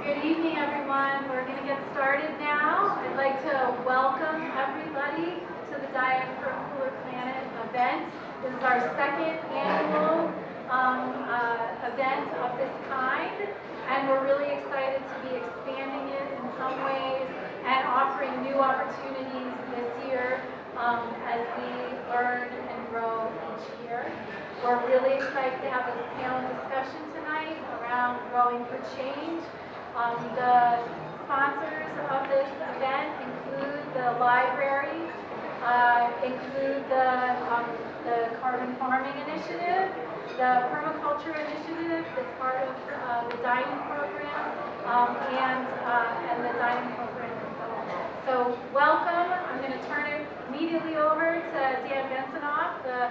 Good evening, everyone. We're going to get started now. I'd like to welcome everybody to the Diet for a Cooler Planet event. This is our second annual event of this kind, and we're really excited to be expanding it in some ways and offering new opportunities this year as we learn and grow each year. We're really excited to have this panel discussion tonight around Growing for Change. The sponsors of this event include the library, include the Carbon Farming Initiative, the Permaculture Initiative that's part of the dining program, and the dining program itself. So welcome. I'm going to turn it immediately over to Dan Bensonoff, the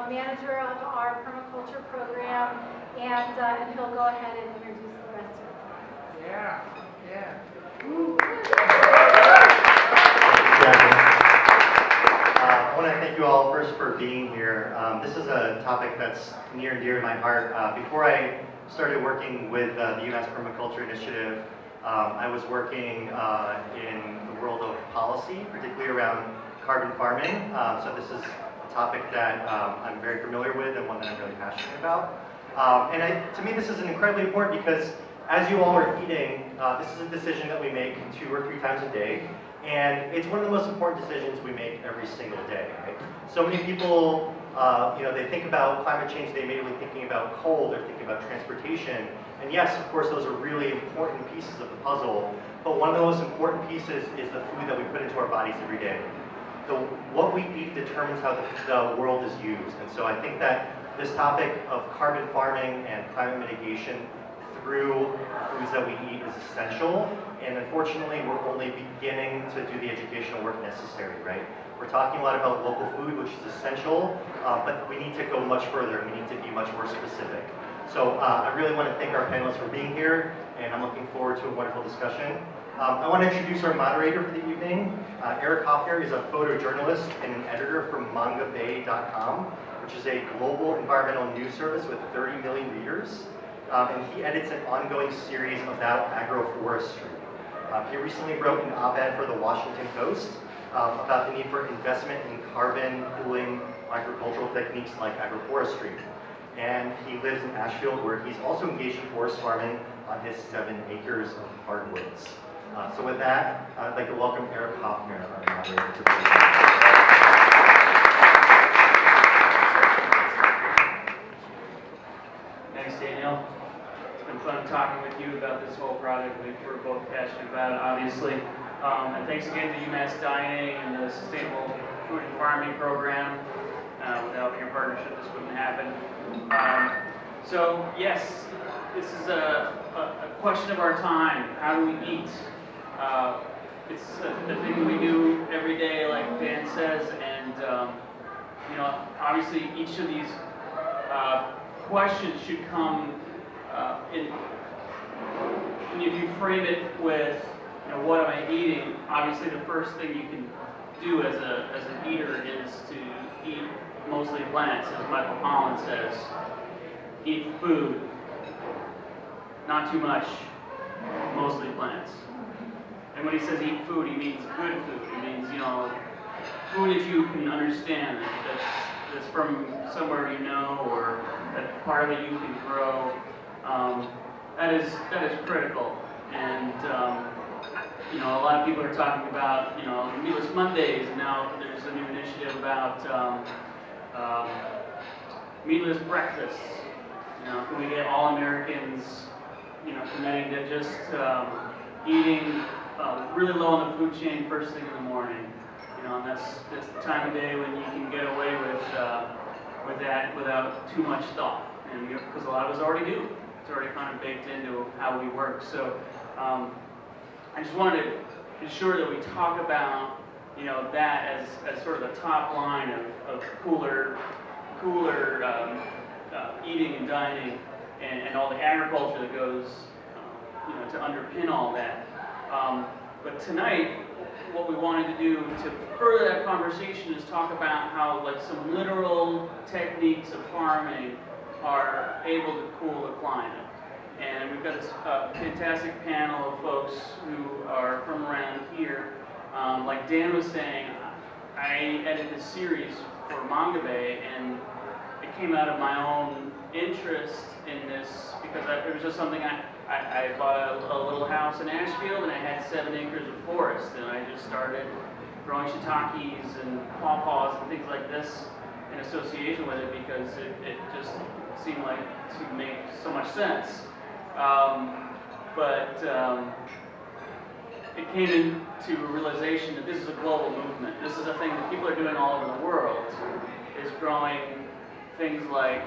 manager of our permaculture program, and he'll go ahead and introduce the rest of it. Yeah. I want to thank you all first for being here. This is a topic that's near and dear to my heart. Before I started working with the UMass Permaculture Initiative, I was working in the world of policy, particularly around carbon farming. So this is a topic that I'm very familiar with and one that I'm really passionate about. To me, this is incredibly important because as you all are eating, this is a decision that we make 2 or 3 times a day, and it's one of the most important decisions we make every single day. Right? So many people, they think about climate change, they immediately thinking about coal, they're thinking about transportation, and yes, of course, those are really important pieces of the puzzle, but one of the most important pieces is the food that we put into our bodies every day. What we eat determines how the world is used, and so I think that this topic of carbon farming and climate mitigation through foods that we eat is essential, and unfortunately we're only beginning to do the educational work necessary, right? We're talking a lot about local food, which is essential, but we need to go much further and we need to be much more specific. So I really want to thank our panelists for being here, and I'm looking forward to a wonderful discussion. I want to introduce our moderator for the evening. Eric Hoffner is a photojournalist and an editor from mangabay.com, which is a global environmental news service with 30 million readers. And he edits an ongoing series about agroforestry. He recently wrote an op-ed for the Washington Post about the need for investment in carbon cooling agricultural techniques like agroforestry. And he lives in Ashfield, where he's also engaged in forest farming on his 7 acres of hardwoods. So with that, I'd like to welcome Eric Hoffner, our moderator, to the event. Thanks, Daniel. It's been fun talking with you about this whole project. We're both passionate about it, obviously. And thanks again to UMass Dining and the Sustainable Food and Farming Program. Without your partnership, this wouldn't happen. So yes, this is a question of our time. How do we eat? It's the thing we do every day, like Dan says, and obviously each of these questions should come if you frame it with, what am I eating? Obviously, the first thing you can do as an eater is to eat mostly plants, as Michael Pollan says. Eat food, not too much, mostly plants. And when he says eat food, he means good food. He means, food that you can understand, that's from somewhere or that part of it you can grow. That is critical. And a lot of people are talking about Meatless Mondays, and now there's a new initiative about meatless breakfasts. Can we get all Americans committing to just eating really low on the food chain first thing in the morning? And that's the time of day when you can get away with that without too much thought, and because a lot of us already do. It's already kind of baked into how we work. So I just wanted to ensure that we talk about that as sort of the top line of cooler eating and dining, and all the agriculture that goes to underpin all that. But tonight, what we wanted to do to further that conversation is talk about how some literal techniques of farming are able to cool the climate. And we we've got this fantastic panel of folks who are from around here. Like Dan was saying, I edited this series for Mongabay, and it came out of my own interest in this because it was just something I bought a little house in Ashfield, and I had 7 acres of forest, and I just started growing shiitakes and pawpaws and things like this in association with it because it just seemed like to make so much sense. It came into a realization that this is a global movement. This is a thing that people are doing all over the world, is growing things like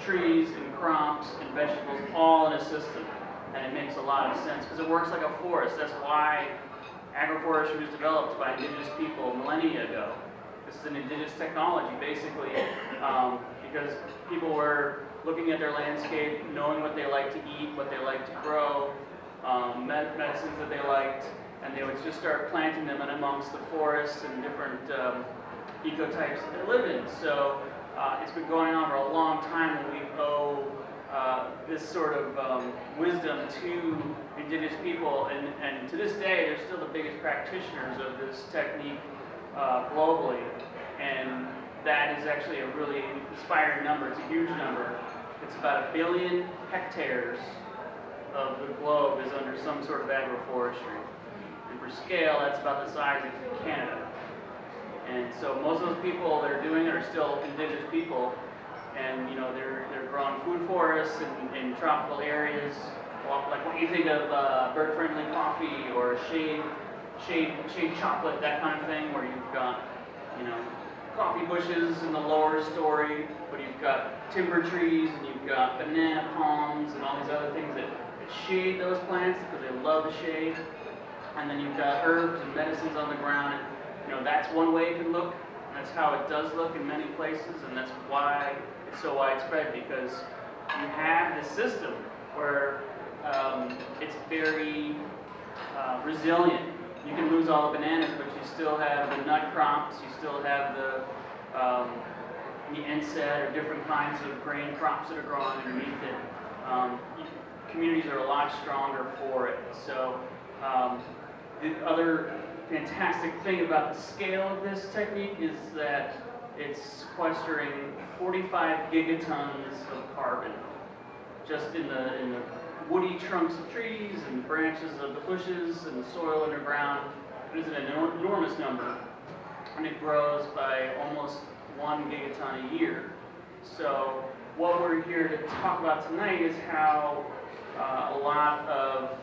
trees and crops and vegetables all in a system. And it makes a lot of sense because it works like a forest. That's why agroforestry was developed by indigenous people millennia ago. This is an indigenous technology, basically, because people were looking at their landscape, knowing what they like to eat, what they like to grow, medicines that they liked, and they would just start planting them in amongst the forests and different ecotypes that they live in. So it's been going on for a long time, and we owe this sort of wisdom to indigenous people, and to this day, they're still the biggest practitioners of this technique globally, and that is actually a really inspiring number. It's a huge number. It's about 1 billion hectares of the globe is under some sort of agroforestry. And for scale, that's about the size of Canada. And so most of those people that are doing it are still indigenous people, and they're growing food forests in tropical areas, like what you think of bird-friendly coffee or shade chocolate, that kind of thing, where you've got coffee bushes in the lower story, but you've got timber trees and you've got banana palms and all these other things that shade those plants because they love the shade. And then you've got herbs and medicines on the ground. And, that's one way it can look. That's how it does look in many places, and that's why it's so widespread, because you have this system where it's very resilient. You can lose all the bananas, but you still have the nut crops, you still have the NSAID or different kinds of grain crops that are growing underneath it. Communities are a lot stronger for it. So the other fantastic thing about the scale of this technique is that it's sequestering 45 gigatons of carbon just in the woody trunks of trees and branches of the bushes and the soil underground. It is an enormous number, and it grows by almost 1 gigaton a year. So what we're here to talk about tonight is how a lot of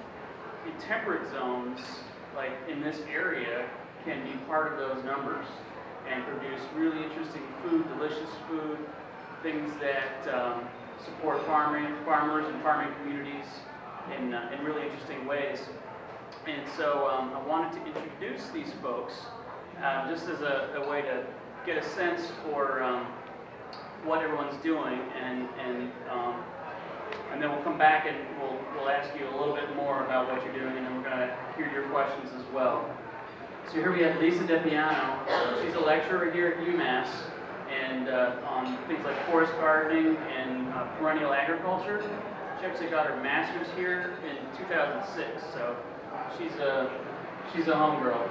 temperate zones, like in this area, can be part of those numbers and produce really interesting food, delicious food, things that support farmers and farming communities in really interesting ways. And so I wanted to introduce these folks just as a way to get a sense for what everyone's doing, and then we'll come back and we'll ask you a little bit more about what you're doing, and then we're going to hear your questions as well. So here we have Lisa DePiano. She's a lecturer here at UMass, and on things like forest gardening and perennial agriculture. She actually got her master's here in 2006, so she's a homegirl.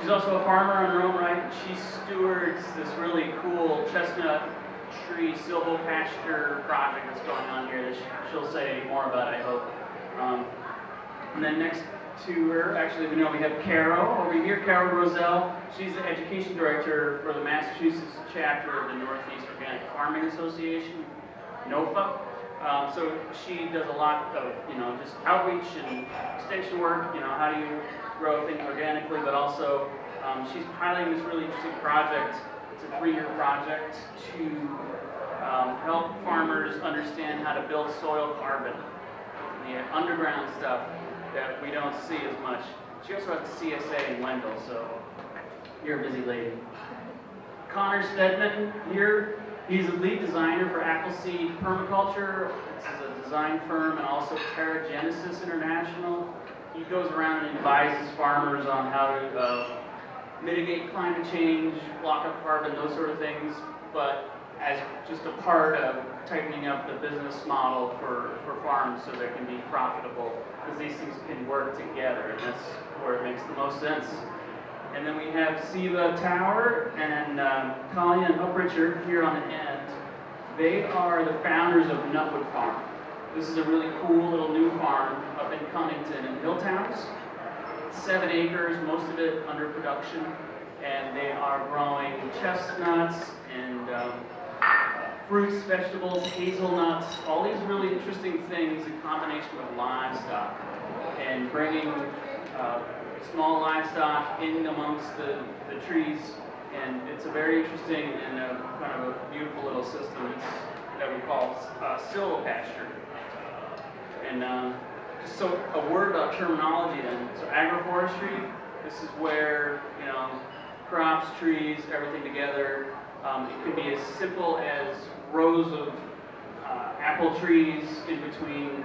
She's also a farmer in her own right. She stewards this really cool chestnut tree silvopasture project that's going on here that she'll say more about, I hope. And then next to her, actually, we have Carol over here, Carol Roselle. She's the education director for the Massachusetts chapter of the Northeast Organic Farming Association, NOFA. So she does a lot of, just outreach and extension work, how do you grow things organically, but also she's piloting this really interesting project. It's a 3-year project to help farmers understand how to build soil carbon, the underground stuff that we don't see as much. She also has the CSA in Wendell, so you're a busy lady. Connor Stedman here, he's a lead designer for Appleseed Permaculture. This is a design firm, and also Terra Genesis International. He goes around and advises farmers on how to mitigate climate change, block up carbon, those sort of things, but as just a part of tightening up the business model for farms so they can be profitable, because these things can work together, and that's where it makes the most sense. And then we have Siva Tower and Colleen and Upricher here on the end. They are the founders of Nutwood Farm. This is a really cool little new farm up in Cummington and Hilltowns. 7 acres, most of it under production, and they are growing chestnuts and fruits, vegetables, hazelnuts, all these really interesting things in combination with livestock, and bringing small livestock in amongst the trees, and it's a very interesting and kind of a beautiful little system that we call silvopasture. And so a word about terminology then. So agroforestry, this is where, you know, crops, trees, everything together. It can be as simple as rows of apple trees in between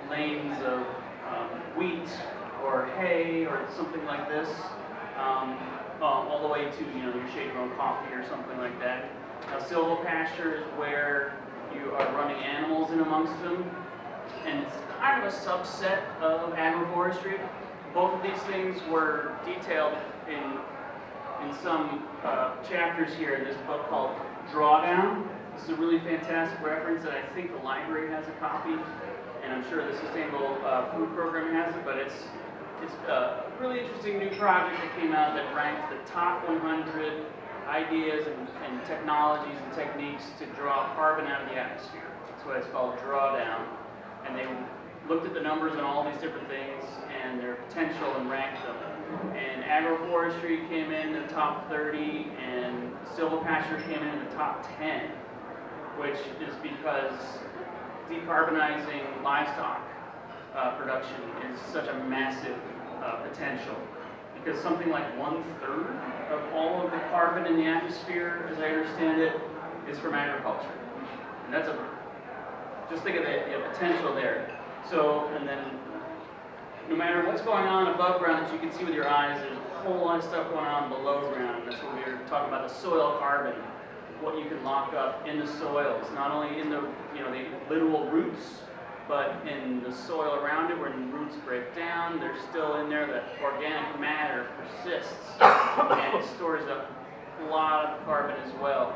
lanes of wheat or hay or something like this, all the way to, you know, your shade-grown coffee or something like that. Now, silvopasture is where you are running animals in amongst them, and it's kind of a subset of agroforestry. Both of these things were detailed in some chapters here in this book called Drawdown. This is a really fantastic reference, and I think the library has a copy, and I'm sure the Sustainable Food Program has it, but it's a really interesting new project that came out that ranked the top 100 ideas and technologies and techniques to draw carbon out of the atmosphere. That's why it's called Drawdown. And they looked at the numbers on all these different things and their potential and ranked them. And agroforestry came in the top 30, and silvopasture came in the top 10, which is because decarbonizing livestock production is such a massive potential. Because something like 1/3 of all of the carbon in the atmosphere, as I understand it, is from agriculture. And that's just think of the potential there. So, and then no matter what's going on above ground that you can see with your eyes, there's a whole lot of stuff going on below ground. That's what we were talking about, the soil carbon, what you can lock up in the soils, not only in the, you know, the literal roots, but in the soil around it. When the roots break down, they're still in there. That organic matter persists and it stores up a lot of carbon as well.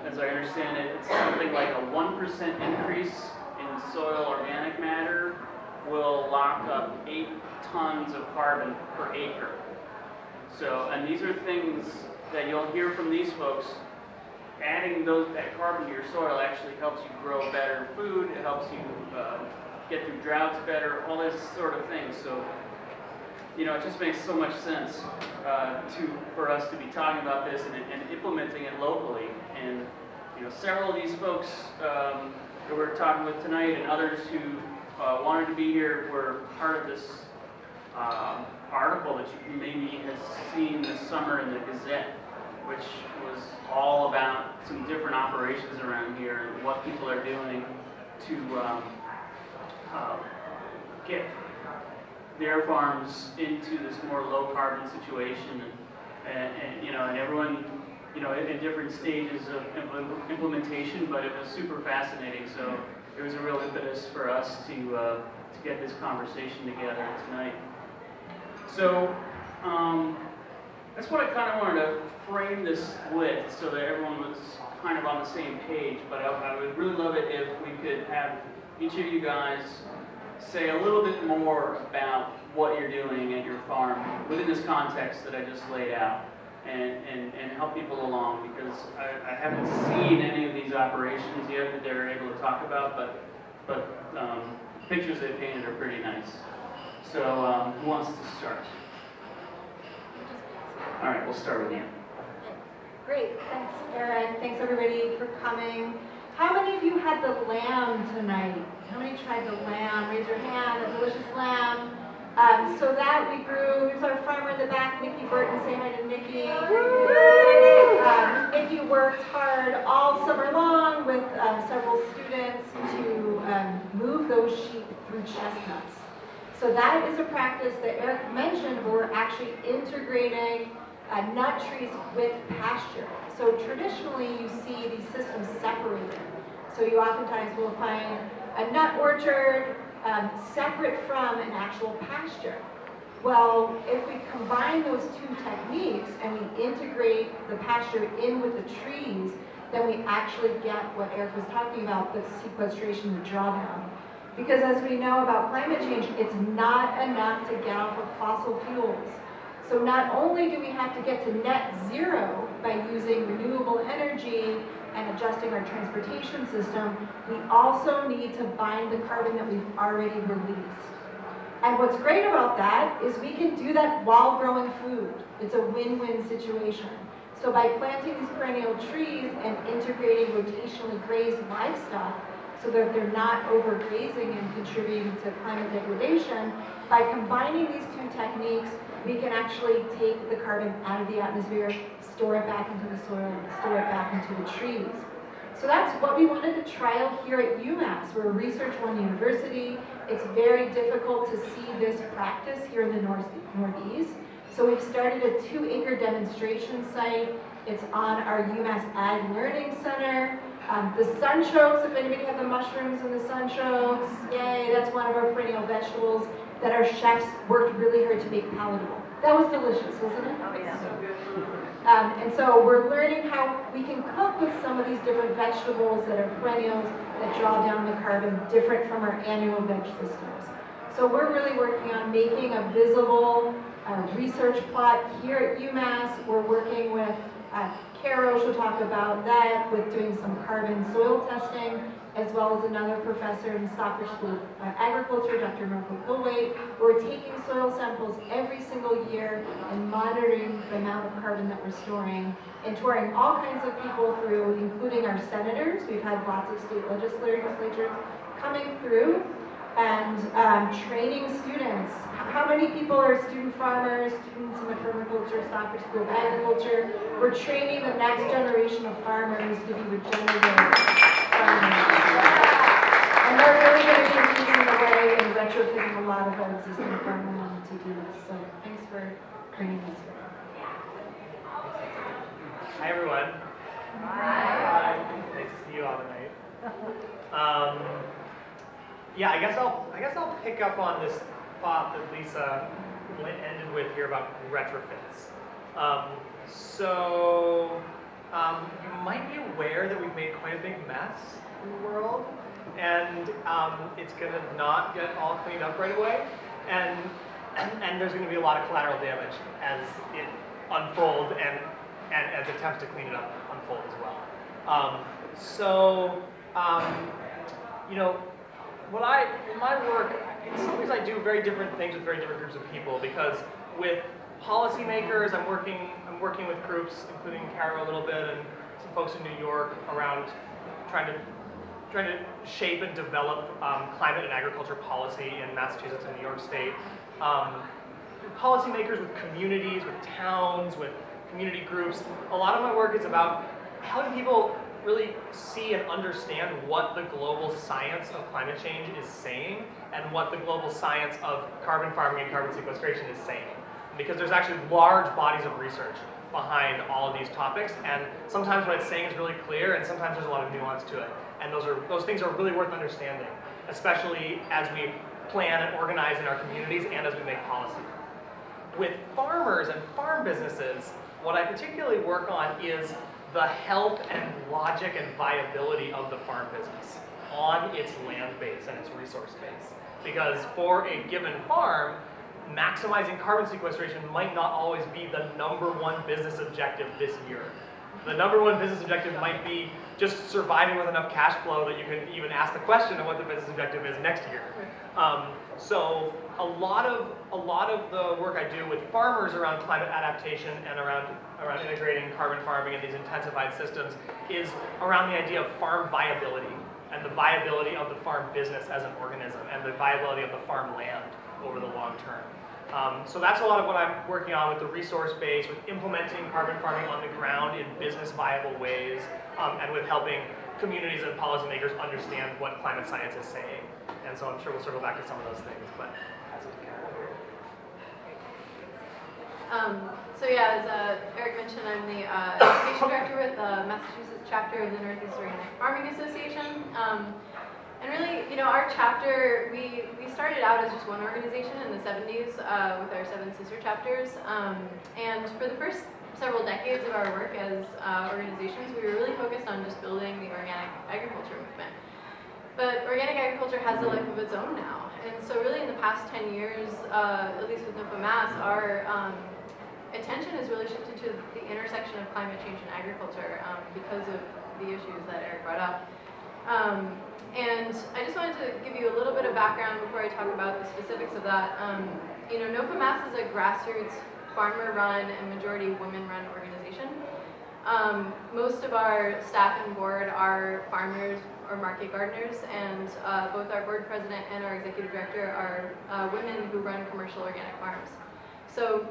As I understand it, it's something like a 1% increase in soil organic matter will lock up 8 tons of carbon per acre. So, and these are things that you'll hear from these folks. Adding that carbon to your soil actually helps you grow better food. It helps you get through droughts better, all this sort of things. So, you know, it just makes so much sense for us to be talking about this and implementing it locally. And, you know, several of these folks that we're talking with tonight and others who wanted to be here were part of this article that you maybe have seen this summer in the Gazette, which was all about some different operations around here and what people are doing to get their farms into this more low carbon situation, and you know, and everyone, you know, in different stages of implementation, but it was super fascinating. So it was a real impetus for us to get this conversation together tonight. So that's what I kind of wanted to frame this with, so that everyone was kind of on the same page. But I would really love it if we could have each of you guys say a little bit more about what you're doing at your farm within this context that I just laid out, and help people along, because I haven't seen any of these operations yet that they're able to talk about, but pictures they painted are pretty nice. So who wants to start? All right, we'll start with you. Great, thanks Aaron, thanks everybody for coming. How many of you had the lamb tonight? How many tried the lamb? Raise your hand, a delicious lamb. So that we grew, here's our farmer in the back, Nikki Burton, say hi to Nikki. Nikki worked hard all summer long with several students to move those sheep through chestnuts. So that is a practice that Eric mentioned, where we're actually integrating nut trees with pasture. So traditionally you see these systems separated. So you oftentimes will find a nut orchard separate from an actual pasture. Well, if we combine those two techniques and we integrate the pasture in with the trees, then we actually get what Eric was talking about, the sequestration, the drawdown. Because as we know about climate change, it's not enough to get off of fossil fuels. So not only do we have to get to net zero by using renewable energy and adjusting our transportation system, we also need to bind the carbon that we've already released. And what's great about that is we can do that while growing food. It's a win-win situation. So by planting these perennial trees and integrating rotationally grazed livestock so that they're not overgrazing and contributing to climate degradation, by combining these two techniques, we can actually take the carbon out of the atmosphere, store it back into the soil, and store it back into the trees. So that's what we wanted to trial here at UMass. We're a Research One university. It's very difficult to see this practice here in the Northeast. So we've started a 2-acre demonstration site. It's on our UMass Ag Learning Center. The sunchokes, if anybody had the mushrooms and the sunchokes, yay, that's one of our perennial vegetables that our chefs worked really hard to make palatable. That was delicious, wasn't it? Oh, yeah. So good. And so we're learning how we can cook with some of these different vegetables that are perennials that draw down the carbon different from our annual veg systems. So we're really working on making a visible research plot here at UMass. We're working with Carol, she'll talk about that, with doing some carbon soil testing, as well as another professor in Stockbridge School of Agriculture, Dr. Marco Gilwait. We're taking soil samples every single year and monitoring the amount of carbon that we're storing, and touring all kinds of people through, including our senators. We've had lots of state legislatures coming through, and training students. How many people are student farmers, students in the permaculture, Stockbridge School of Agriculture? We're training the next generation of farmers to be regenerative farmers. And they're really going to be leading the way and retrofitting a lot of our existing farmland to do this. So thanks for bringing this here. Hi everyone. Hi. Nice to see you all tonight. Yeah, I guess I'll pick up on this thought that Lisa ended with here about retrofits. You might be aware that we've made quite a big mess in the world, and it's gonna not get all cleaned up right away, and there's gonna be a lot of collateral damage as it unfolds and as attempts to clean it up unfold as well. You know, in my work, in some ways I do very different things with very different groups of people, because with policymakers, I'm working with groups, including Carol a little bit, and some folks in New York around trying to shape and develop climate and agriculture policy in Massachusetts and New York State. Policymakers with communities, with towns, with community groups. A lot of my work is about helping people really see and understand what the global science of climate change is saying, and what the global science of carbon farming and carbon sequestration is saying. Because there's actually large bodies of research behind all of these topics, and sometimes what it's saying is really clear, and sometimes there's a lot of nuance to it. And those things are really worth understanding, especially as we plan and organize in our communities and as we make policy. With farmers and farm businesses, what I particularly work on is the health and logic and viability of the farm business on its land base and its resource base. Because for a given farm, maximizing carbon sequestration might not always be the #1 business objective this year. The #1 business objective might be just surviving with enough cash flow that you can even ask the question of what the business objective is next year. So a lot of the work I do with farmers around climate adaptation and around integrating carbon farming and these intensified systems is around the idea of farm viability and the viability of the farm business as an organism and the viability of the farm land over the long term. So that's a lot of what I'm working on with the resource base, with implementing carbon farming on the ground in business viable ways, and with helping communities and policymakers understand what climate science is saying. And so I'm sure we'll circle back to some of those things, but pass it to Carol here. So yeah, as Eric mentioned, I'm the education director with the Massachusetts chapter of the Northeast Organic Farming Association. And really, our chapter, we started out as just one organization in the 70s with our 7 sister chapters. And for the first several decades of our work as organizations, we were really focused on just building the organic agriculture movement. But organic agriculture has a life of its own now. And so really in the past 10 years, at least with NOFA Mass, our attention has really shifted to the intersection of climate change and agriculture because of the issues that Eric brought up. And I just wanted to give you a little bit of background before I talk about the specifics of that. NOFA Mass is a grassroots, farmer-run and majority women-run organization. Most of our staff and board are farmers or market gardeners, and both our board president and our executive director are women who run commercial organic farms. So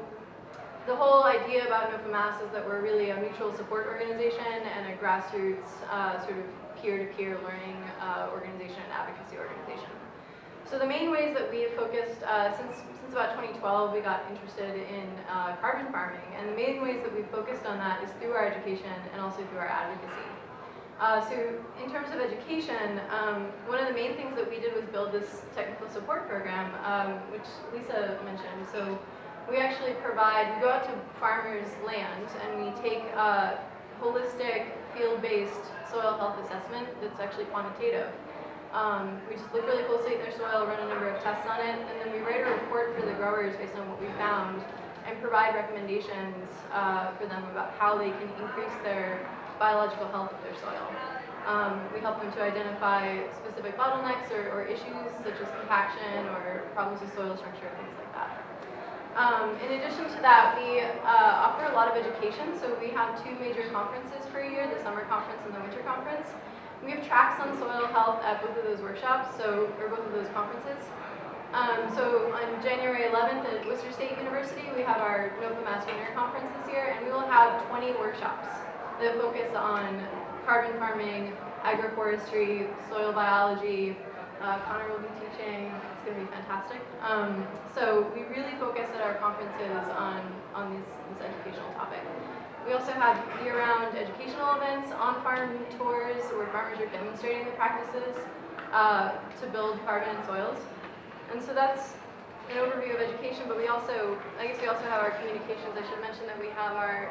the whole idea about NOFA Mass is that we're really a mutual support organization and a grassroots sort of peer-to-peer learning organization and advocacy organization. So the main ways that we have focused, since about 2012, we got interested in carbon farming, and the main ways that we've focused on that is through our education and also through our advocacy. So in terms of education, one of the main things that we did was build this technical support program, which Lisa mentioned. So we actually we go out to farmers' land and we take a holistic, field-based soil health assessment that's actually quantitative. We just look really closely at their soil, run a number of tests on it, and then we write a report for the growers based on what we found and provide recommendations for them about how they can increase their biological health of their soil. We help them to identify specific bottlenecks or issues such as compaction or problems with soil structure, things like that. In addition to that, we offer a lot of education. So we have 2 major conferences per year, the summer conference and the winter conference. We have tracks on soil health at both of those workshops, or both of those conferences. So on January 11th at Worcester State University, we have our NOFA Mass Winter Conference this year, and we will have 20 workshops that focus on carbon farming, agroforestry, soil biology. Connor will be teaching. It's going to be fantastic. So we really focus at our conferences on this educational topic. We also have year-round educational events, on-farm tours where farmers are demonstrating the practices to build carbon in soils. And so that's an overview of education, but we also have our communications. I should mention that we have our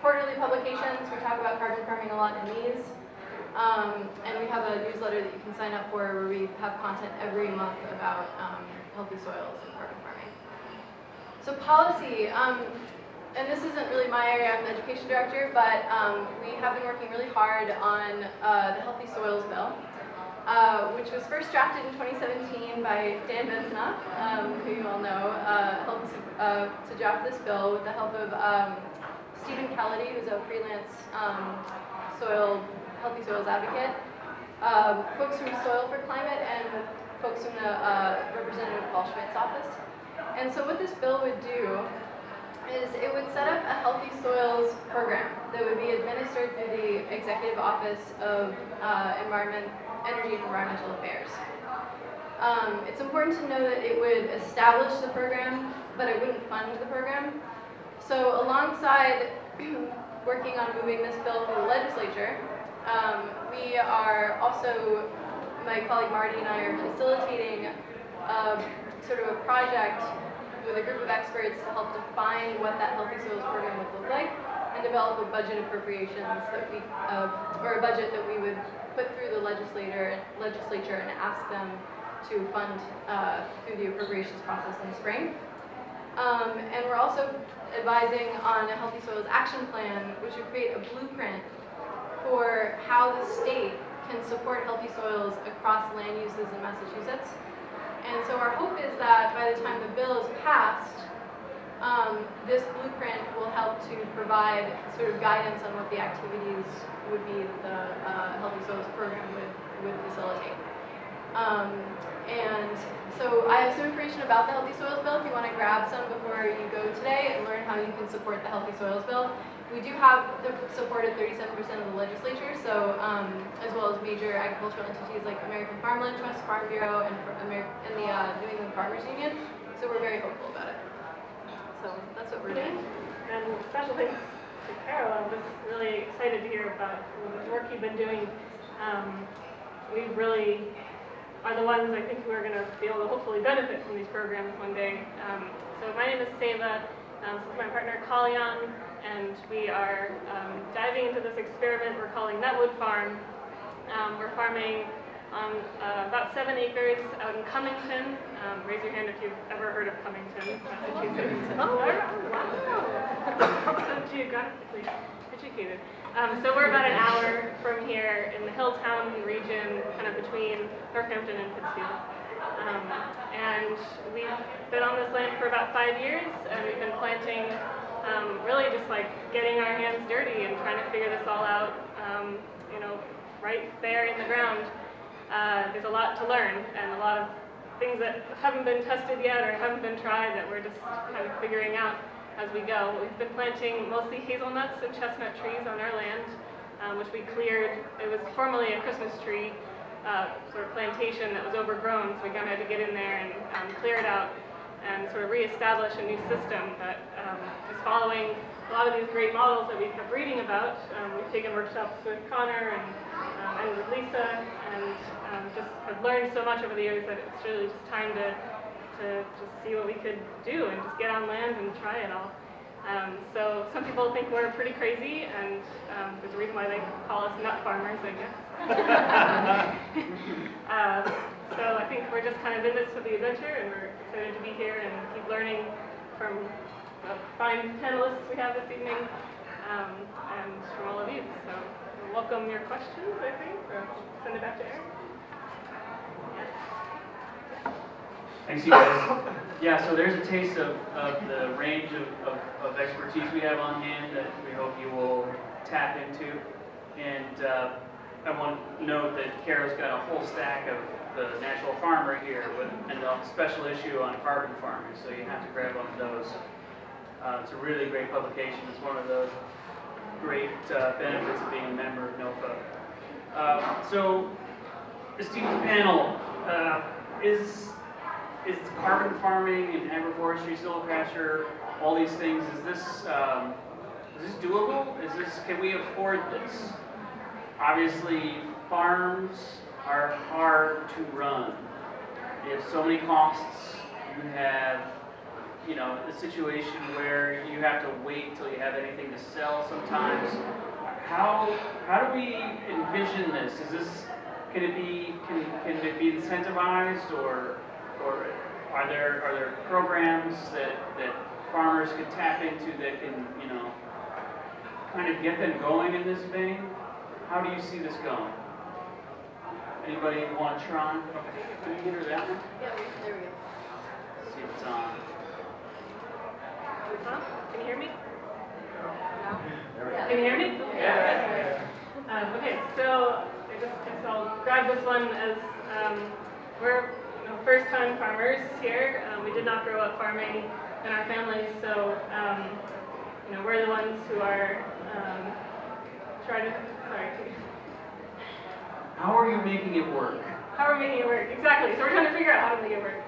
quarterly publications. We talk about carbon farming a lot in these. And we have a newsletter that you can sign up for where we have content every month about healthy soils and carbon farming. So policy, and this isn't really my area, I'm the education director, but we have been working really hard on the Healthy Soils Bill, which was first drafted in 2017 by Dan Benzenoff, who you all know, helped to draft this bill with the help of Stephen Kelledy, who's a freelance healthy soils advocate, folks from Soil for Climate, and folks from the Representative Paul Schmidt's office. And so what this bill would do is it would set up a Healthy Soils program that would be administered through the Executive Office of Energy and Environmental Affairs. It's important to know that it would establish the program, but it wouldn't fund the program. So alongside working on moving this bill through the legislature, we are also, my colleague Marty and I are facilitating sort of a project with a group of experts to help define what that Healthy Soils program would look like and develop a budget appropriations that or a budget that we would put through the legislature and ask them to fund through the appropriations process in the spring. And we're also advising on a Healthy Soils Action Plan, which would create a blueprint for how the state can support healthy soils across land uses in Massachusetts. And so our hope is that by the time the bill is passed, this blueprint will help to provide sort of guidance on what the activities would be that the Healthy Soils program would facilitate. And so I have some information about the Healthy Soils Bill if you want to grab some before you go today and learn how you can support the Healthy Soils Bill. We do have the support of 37% of the legislature, so as well as major agricultural entities like American Farmland Trust, Farm Bureau, and the New England Farmers Union. So we're very hopeful about it. So that's what we're doing. And special thanks to Carol. I'm just really excited to hear about the work you've been doing. We really are the ones, I think, who are going to be able to hopefully benefit from these programs one day. So my name is Seva. This is my partner, Kalyan, and we are diving into this experiment we're calling Nutwood Farm. We're farming on about 7 acres out in Cummington. Raise your hand if you've ever heard of Cummington, Massachusetts. Oh, wow. So geographically educated. So we're about an hour from here in the Hilltown region, kind of between Northampton and Pittsfield. And we've been on this land for about 5 years, and we've been planting, really just like getting our hands dirty and trying to figure this all out, right there in the ground. There's a lot to learn and a lot of things that haven't been tested yet or haven't been tried that we're just kind of figuring out as we go. We've been planting mostly hazelnuts and chestnut trees on our land, which we cleared. It was formerly a Christmas tree sort of plantation that was overgrown, so we kind of had to get in there and clear it out and sort of reestablish a new system that is following a lot of these great models that we kept reading about. We've taken workshops with Connor and with Lisa, and just have learned so much over the years that it's really just time to just see what we could do and just get on land and try it all. So some people think we're pretty crazy, and there's a reason why they call us nut farmers, I guess. So I think we're just kind of in this for the adventure, and we're excited to be here and keep learning from the fine panelists we have this evening, and from all of you. So we'll welcome your questions, I think, or send it back to Aaron. Thanks, you guys. Yeah, so there's a taste of the range of expertise we have on hand that we hope you will tap into. And I want to note that Carol's got a whole stack of the Natural Farmer here and a special issue on carbon farming, so you have to grab one of those. It's a really great publication. It's one of the great benefits of being a member of NOFA. So, esteemed panel, is carbon farming and agroforestry, silviculture, all these things, is this doable? Can we afford this? Obviously, farms are hard to run. You have so many costs. You have, the situation where you have to wait till you have anything to sell sometimes. How do we envision this? Can it be incentivized, or are there programs that farmers can tap into that can, kind of get them going in this vein? How do you see this going? Anybody want to try? Can you get her that one? Yeah, there we go. Let's see if it's on. It's on? Can you hear me? Yeah. Can you hear me? Yeah. Okay, so I guess I'll grab this one as we're first-time farmers here. We did not grow up farming in our families, so we're the ones who are trying to. Sorry. How are you making it work? How are we making it work? Exactly. So we're trying to figure out how to make it work.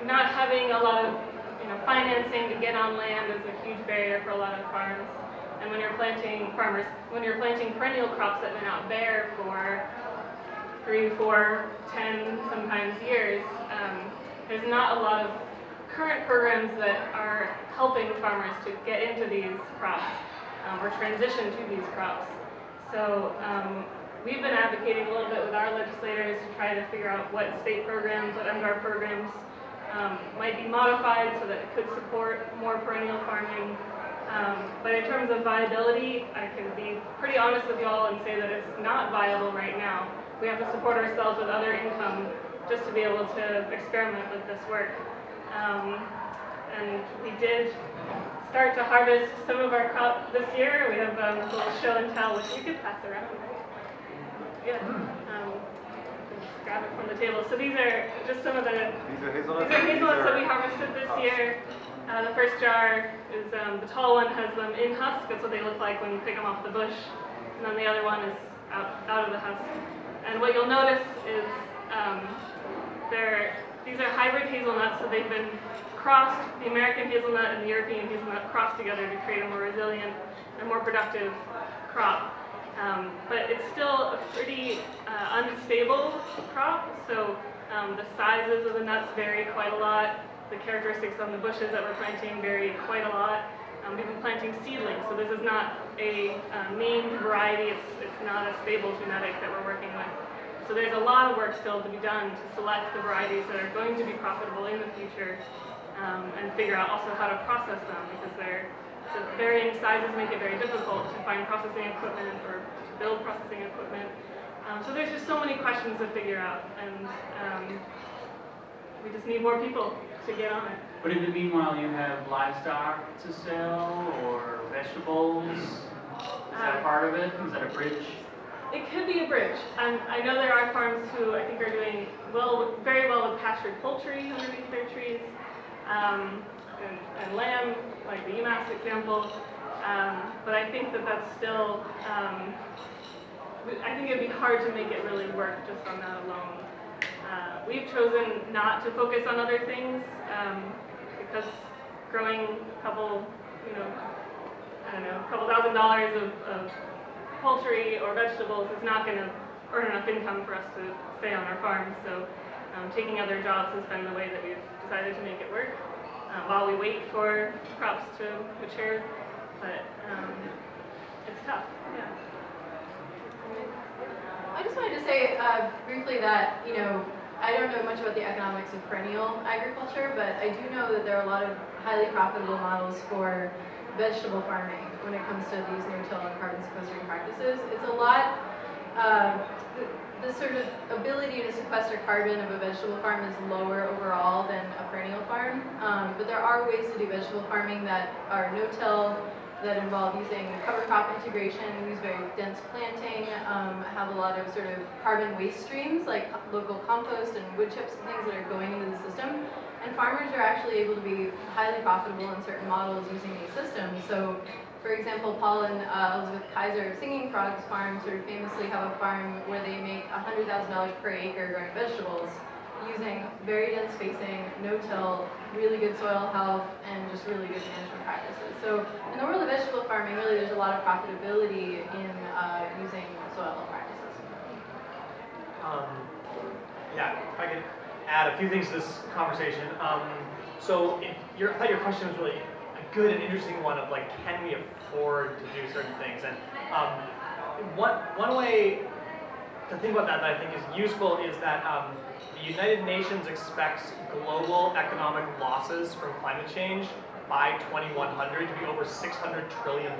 Not having a lot of financing to get on land is a huge barrier for a lot of farms. And when you're planting perennial crops that may not bear for 3, 4, 10, sometimes years, there's not a lot of current programs that are helping farmers to get into these crops or transition to these crops. So we've been advocating a little bit with our legislators to try to figure out what state programs, what MGAR programs might be modified so that it could support more perennial farming. But in terms of viability, I can be pretty honest with you all and say that it's not viable right now. We have to support ourselves with other income just to be able to experiment with this work. And we did start to harvest some of our crop this year. We have a little show and tell, which you could pass around. Yeah. Just grab it from the table. So these are just some of the hazelnuts that we harvested this year. The first jar is the tall one has them in husk. That's what they look like when you pick them off the bush. And then the other one is out of the husk. And what you'll notice is these are hybrid hazelnuts, so they've been crossed, the American hazelnut and the European hazelnut crossed together to create a more resilient and more productive crop. But it's still a pretty unstable crop, so the sizes of the nuts vary quite a lot. The characteristics on the bushes that we're planting vary quite a lot. We've been planting seedlings, so this is not a named variety, it's not a stable genetic that we're working with. So there's a lot of work still to be done to select the varieties that are going to be profitable in the future, and figure out also how to process them, because the varying sizes make it very difficult to find processing equipment or to build processing equipment. So there's just so many questions to figure out, and we just need more people to get on it. But in the meanwhile, you have livestock to sell or vegetables. Is that part of it? Is that a bridge? It could be a bridge. I know there are farms who I think are doing very well with pastured poultry underneath their trees, and lamb, like the UMass example. But I think that's still, I think it'd be hard to make it really work just on that alone. We've chosen not to focus on other things, because growing a couple $1,000s of poultry or vegetables is not going to earn enough income for us to stay on our farm. So taking other jobs has been the way that we've decided to make it work while we wait for crops to mature. But it's tough, yeah. I just wanted to say briefly that, I don't know much about the economics of perennial agriculture, but I do know that there are a lot of highly profitable models for vegetable farming when it comes to these no-till and carbon sequestering practices. It's a lot, the sort of ability to sequester carbon of a vegetable farm is lower overall than a perennial farm, but there are ways to do vegetable farming that are no-till, that involve using cover crop integration, use very dense planting, have a lot of sort of carbon waste streams like local compost and wood chips and things that are going into the system. And farmers are actually able to be highly profitable in certain models using these systems. So, for example, Paul and Elizabeth Kaiser of Singing Frogs Farm sort of famously have a farm where they make $100,000 per acre growing vegetables using very dense spacing, no-till, really good soil health, and just really good management practices. So in the world of vegetable farming, really there's a lot of profitability in using soil health practices. Yeah, if I could add a few things to this conversation. So I thought your question was really a good and interesting one of like, can we afford to do certain things? And one way to think about that I think is useful is that the United Nations expects global economic losses from climate change by 2100 to be over $600 trillion.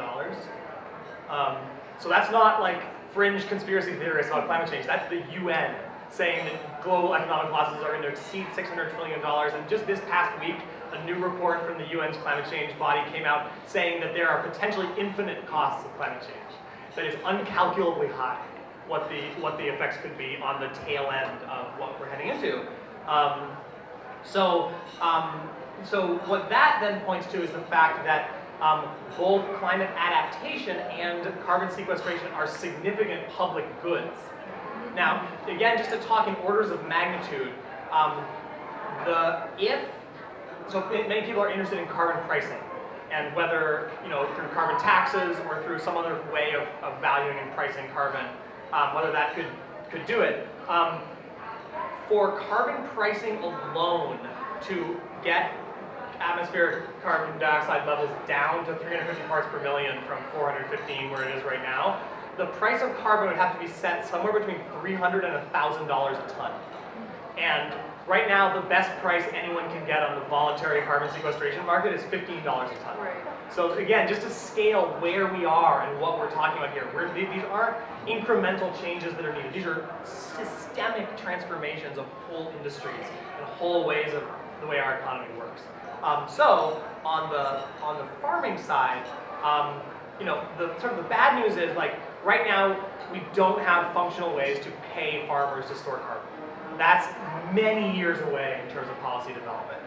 So that's not like fringe conspiracy theorists about climate change. That's the UN saying that global economic losses are going to exceed $600 trillion. And just this past week, a new report from the UN's climate change body came out saying that there are potentially infinite costs of climate change. That is uncalculably high. What the effects could be on the tail end of what we're heading into. So what that then points to is the fact that both climate adaptation and carbon sequestration are significant public goods. Now, again, just to talk in orders of magnitude, many people are interested in carbon pricing, and whether, through carbon taxes or through some other way of valuing and pricing carbon, whether that could do it. For carbon pricing alone to get atmospheric carbon dioxide levels down to 350 parts per million from 415 where it is right now, the price of carbon would have to be set somewhere between $300 and $1,000 a ton. And right now, the best price anyone can get on the voluntary carbon sequestration market is $15 a ton. Right. So again, just to scale where we are and what we're talking about here, these aren't incremental changes that are needed. These are systemic transformations of whole industries and whole ways of the way our economy works. So on the farming side, the sort of the bad news is like right now we don't have functional ways to pay farmers to store carbon. That's many years away in terms of policy development.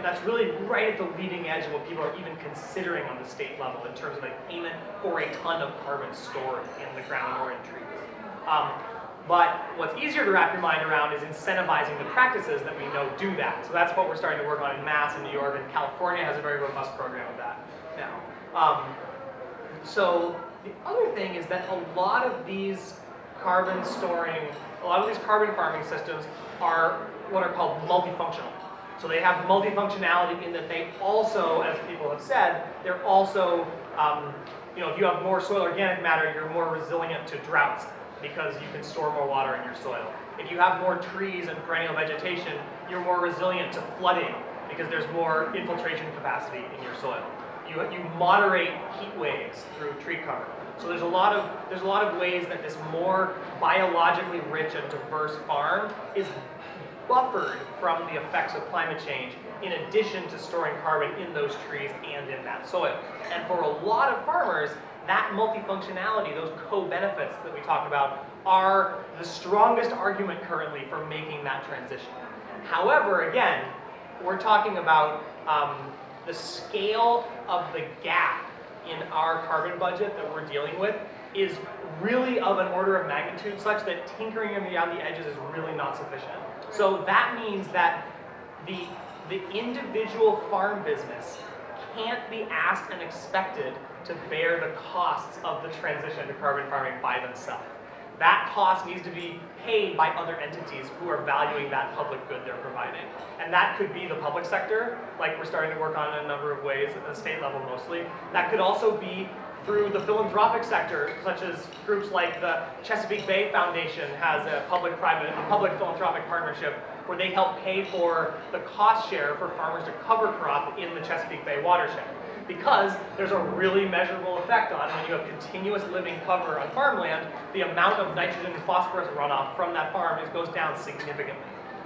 That's really right at the leading edge of what people are even considering on the state level in terms of like payment for a ton of carbon stored in the ground or in trees. But what's easier to wrap your mind around is incentivizing the practices that we know do that. So that's what we're starting to work on in Mass and New York, and California has a very robust program of that now. So the other thing is that a lot of these carbon storing, a lot of these carbon farming systems are what are called multifunctional. So they have multifunctionality in that they also, as people have said, they're also, if you have more soil organic matter, you're more resilient to droughts because you can store more water in your soil. If you have more trees and perennial vegetation, you're more resilient to flooding because there's more infiltration capacity in your soil. You moderate heat waves through tree cover. So there's a lot of ways that this more biologically rich and diverse farm is buffered from the effects of climate change in addition to storing carbon in those trees and in that soil. And for a lot of farmers, that multifunctionality, those co-benefits that we talk about, are the strongest argument currently for making that transition. However, again, we're talking about the scale of the gap in our carbon budget that we're dealing with is really of an order of magnitude such that tinkering around the edges is really not sufficient. So that means that the individual farm business can't be asked and expected to bear the costs of the transition to carbon farming by themselves. That cost needs to be paid by other entities who are valuing that public good they're providing. And that could be the public sector, like we're starting to work on in a number of ways at the state level mostly. That could also be through the philanthropic sector, such as groups like the Chesapeake Bay Foundation has a public philanthropic partnership where they help pay for the cost share for farmers to cover crop in the Chesapeake Bay watershed. Because there's a really measurable effect on when you have continuous living cover on farmland, the amount of nitrogen and phosphorus runoff from that farm goes down significantly.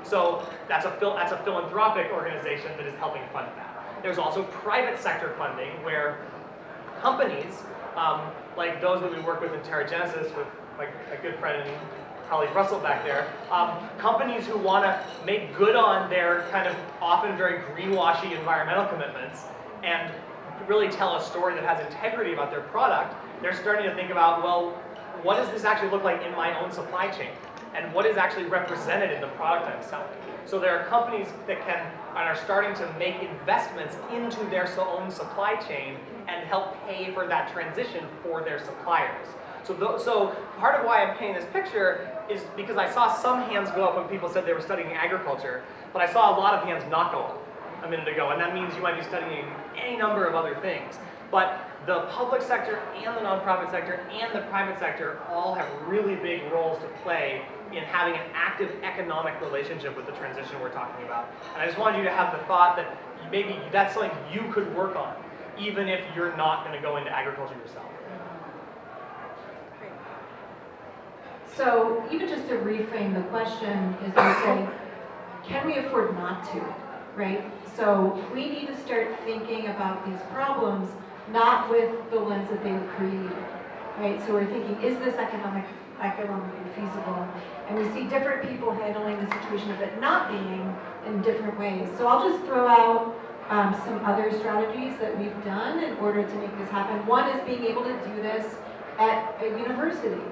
So that's a philanthropic organization that is helping fund that. There's also private sector funding where companies, like those that we work with in TerraGenesis with my good friend and colleague Russell back there, companies who want to make good on their kind of often very greenwashy environmental commitments and really tell a story that has integrity about their product, they're starting to think about, well, what does this actually look like in my own supply chain? And what is actually represented in the product I'm selling? So there are companies that are starting to make investments into their own supply chain and help pay for that transition for their suppliers. So part of why I'm painting this picture is because I saw some hands go up when people said they were studying agriculture, but I saw a lot of hands not go up a minute ago, and that means you might be studying any number of other things. But the public sector and the nonprofit sector and the private sector all have really big roles to play in having an active economic relationship with the transition we're talking about. And I just wanted you to have the thought that maybe that's something you could work on, even if you're not going to go into agriculture yourself. So even just to reframe the question is to say, can we afford not to, right? So we need to start thinking about these problems not with the lens that they were created, right? So we're thinking, is this economically feasible? And we see different people handling the situation of it not being in different ways. So I'll just throw out some other strategies that we've done in order to make this happen. One is being able to do this at a university.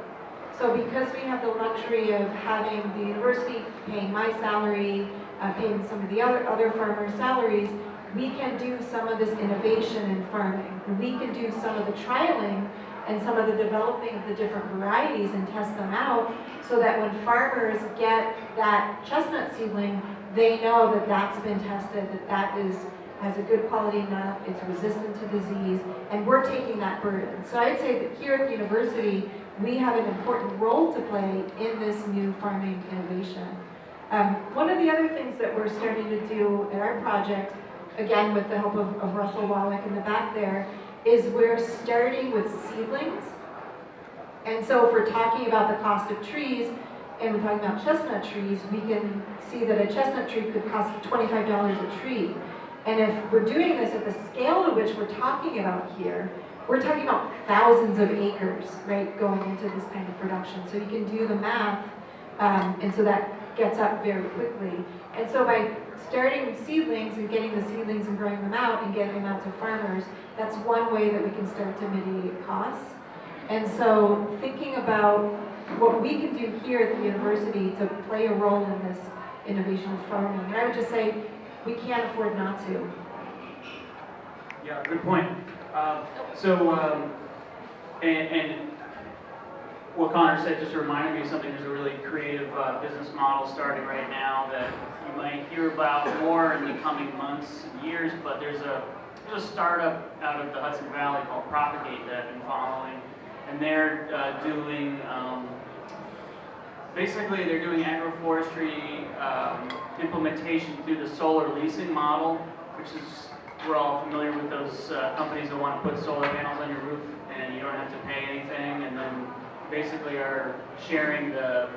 So because we have the luxury of having the university paying my salary, paying some of the other farmers' salaries, we can do some of this innovation in farming. We can do some of the trialing and some of the developing of the different varieties and test them out so that when farmers get that chestnut seedling, they know that that's been tested, that has a good quality nut, it's resistant to disease, and we're taking that burden. So I'd say that here at the university, we have an important role to play in this new farming innovation. One of the other things that we're starting to do at our project, again with the help of Russell Wallach in the back there, is we're starting with seedlings. And so if we're talking about the cost of trees, and we're talking about chestnut trees, we can see that a chestnut tree could cost $25 a tree. And if we're doing this at the scale to which we're talking about here, we're talking about thousands of acres, right, going into this kind of production. So you can do the math, and so that gets up very quickly. And so by starting with seedlings and getting the seedlings and growing them out and getting them out to farmers, that's one way that we can start to mitigate costs. And so thinking about what we can do here at the university to play a role in this innovation of farming. And I would just say, we can't afford not to. Yeah, good point. And what Connor said just reminded me of something. There's a really creative business model starting right now that you might hear about more in the coming months and years, but there's a startup out of the Hudson Valley called Propagate that I've been following, and they're doing, basically they're doing agroforestry implementation through the solar leasing model, which is, we're all familiar with those companies that want to put solar panels on your roof and you don't have to pay anything, and then basically are sharing the